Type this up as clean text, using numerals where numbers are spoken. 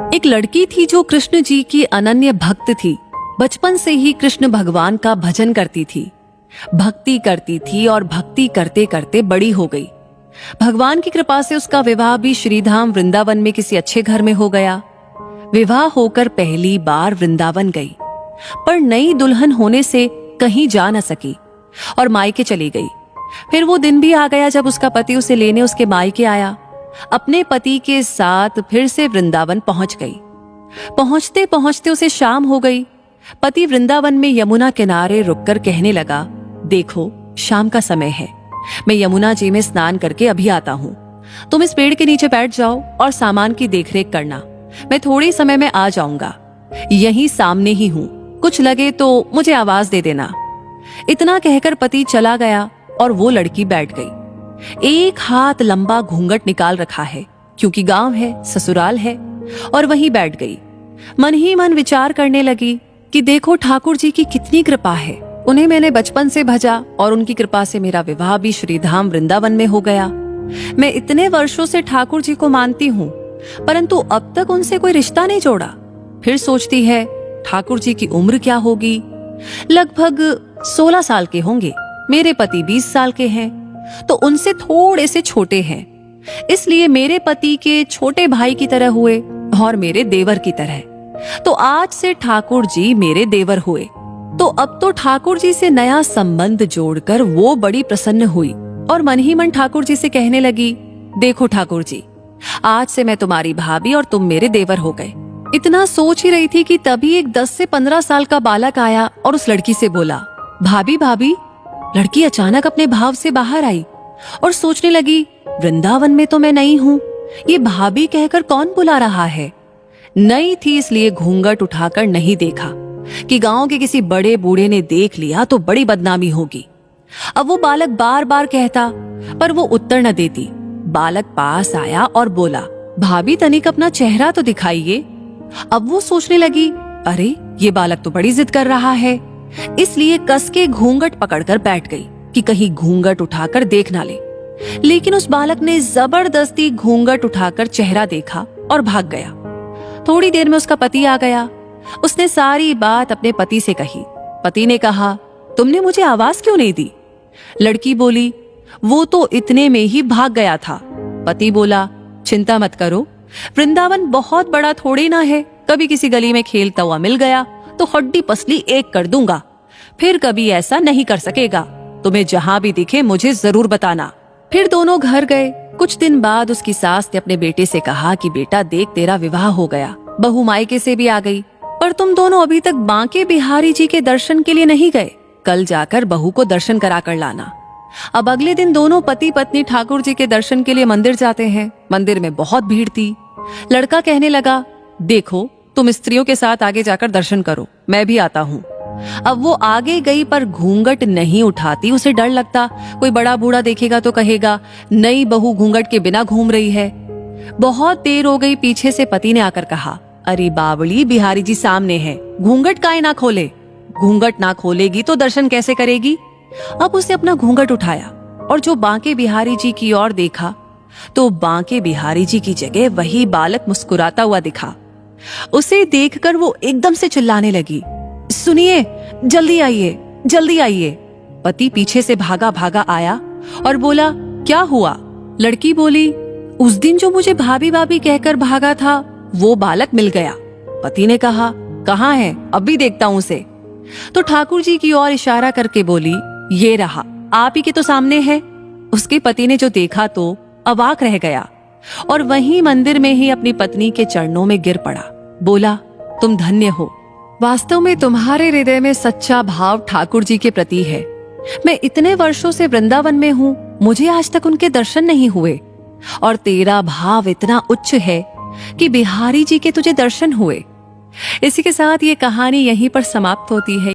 एक लड़की थी जो कृष्ण जी की अनन्य भक्त थी। बचपन से ही कृष्ण भगवान का भजन करती थी, भक्ति करती थी और भक्ति करते करते बड़ी हो गई। भगवान की कृपा से उसका विवाह भी श्रीधाम वृंदावन में किसी अच्छे घर में हो गया। विवाह होकर पहली बार वृंदावन गई, पर नई दुल्हन होने से कहीं जा न सकी और मायके चली गई। फिर वो दिन भी आ गया जब उसका पति उसे लेने उसके मायके आया। अपने पति के साथ फिर से वृंदावन पहुंच गई। पहुंचते पहुंचते उसे शाम हो गई। पति वृंदावन में यमुना किनारे रुककर कहने लगा, देखो शाम का समय है, मैं यमुना जी में स्नान करके अभी आता हूँ। तुम इस पेड़ के नीचे बैठ जाओ और सामान की देखरेख करना। मैं थोड़े समय में आ जाऊंगा, यहीं सामने ही हूँ, कुछ लगे तो मुझे आवाज दे देना। इतना कहकर पति चला गया और वो लड़की बैठ गई। एक हाथ लंबा घूंघट निकाल रखा है, क्योंकि गांव है, ससुराल है, और वहीं बैठ गई। मन ही मन विचार करने लगी कि देखो ठाकुर जी की कितनी कृपा है। उन्हें मैंने बचपन से भजा और उनकी कृपा से मेरा विवाह भी श्रीधाम वृंदावन में हो गया। मैं इतने वर्षों से ठाकुर जी को मानती हूँ, परंतु अब तक उनसे कोई रिश्ता नहीं जोड़ा। फिर सोचती है ठाकुर जी की उम्र क्या होगी। लगभग 16 साल के होंगे। मेरे पति 20 साल के हैं, तो उनसे थोड़े से छोटे हैं। इसलिए मेरे पति के छोटे भाई की तरह हुए और मेरे देवर की तरह। तो आज से ठाकुर जी मेरे देवर हुए। तो अब तो ठाकुर जी से नया संबंध जोड़कर वो बड़ी प्रसन्न हुई और मन ही मन ठाकुर जी से कहने लगी, देखो ठाकुर जी, आज से मैं तुम्हारी भाभी और तुम मेरे देवर हो गए। इतना सोच ही रही थी कि तभी एक 10 से 15 साल का बालक आया और उस लड़की से बोला, भाभी भाभी। लड़की अचानक अपने भाव से बाहर आई और सोचने लगी, वृंदावन में तो मैं नई हूँ, ये भाभी कहकर कौन बुला रहा है। नई थी इसलिए घूंघट उठाकर नहीं देखा कि गांव के किसी बड़े बूढ़े ने देख लिया तो बड़ी बदनामी होगी। अब वो बालक बार बार कहता, पर वो उत्तर न देती। बालक पास आया और बोला, भाभी तनिक अपना चेहरा तो दिखाइए। अब वो सोचने लगी, अरे ये बालक तो बड़ी जिद कर रहा है, इसलिए कस के घूंघट पकड़कर बैठ गई कि कहीं घूंघट उठाकर देख ना ले। लेकिन उस बालक ने जबरदस्ती घूंघट उठाकर चेहरा देखा और भाग गया। थोड़ी देर में उसका पति आ गया। उसने सारी बात अपने पति से कही। पति ने कहा, तुमने मुझे आवाज क्यों नहीं दी। लड़की बोली, वो तो इतने में ही भाग गया था। पति बोला, चिंता मत करो, वृंदावन बहुत बड़ा थोड़ी ना है। कभी किसी गली में खेलता हुआ मिल गया तो हड्डी पसली एक कर दूंगा। फिर कभी ऐसा नहीं कर सकेगा। तुम्हें जहां भी दिखे मुझे जरूर बताना। फिर दोनों घर गए। कुछ दिन बाद उसकी सास ने अपने बेटे से कहा कि बेटा देख, तेरा विवाह हो गया, बहू मायके से भी आ गई, पर तुम दोनों अभी तक बांके बिहारी जी के दर्शन के लिए नहीं गए। कल जाकर बहू को दर्शन करा कर लाना। अब अगले दिन दोनों पति पत्नी ठाकुर जी के दर्शन के लिए मंदिर जाते हैं। मंदिर में बहुत भीड़ थी। लड़का कहने लगा, देखो तुम स्त्रियों के साथ आगे जाकर दर्शन करो, मैं भी आता हूँ। अब वो आगे गई पर घूंघट नहीं उठाती। उसे डर लगता कोई बड़ा बूढ़ा देखेगा तो कहेगा, नई बहू घूंघट के बिना घूम रही है। बहुत देर हो गई। पीछे से पति ने आकर कहा, अरे बावली, बिहारी जी सामने है, घूंघट काहे ना खोले। घूंघट ना खोलेगी तो दर्शन कैसे करेगी। अब उसने अपना घूंघट उठाया और जो बांके बिहारी जी की ओर देखा तो बांके बिहारी जी की जगह वही बालक मुस्कुराता हुआ दिखा। उसे देखकर वो एकदम से चिल्लाने लगी, सुनिए, जल्दी आइए, जल्दी आइए। पति पीछे से भागा भागा आया और बोला, क्या हुआ। लड़की बोली, उस दिन जो मुझे भाभी भाभी कहकर भागा था वो बालक मिल गया। पति ने कहा, कहाँ है, अभी देखता हूँ उसे। तो ठाकुर जी की ओर इशारा करके बोली, ये रहा, आप ही के तो सामने है। उसके पति ने जो देखा तो अवाक रह गया और वहीं मंदिर में ही अपनी पत्नी के चरणों में गिर पड़ा। बोला, तुम धन्य हो। वास्तव में तुम्हारे हृदय में सच्चा भाव ठाकुर जी के प्रति है। मैं इतने वर्षों से वृंदावन में हूँ, मुझे आज तक उनके दर्शन नहीं हुए, और तेरा भाव इतना उच्च है कि बिहारी जी के तुझे दर्शन हुए। इसी के साथ ये कहानी यहीं पर समाप्त होती है।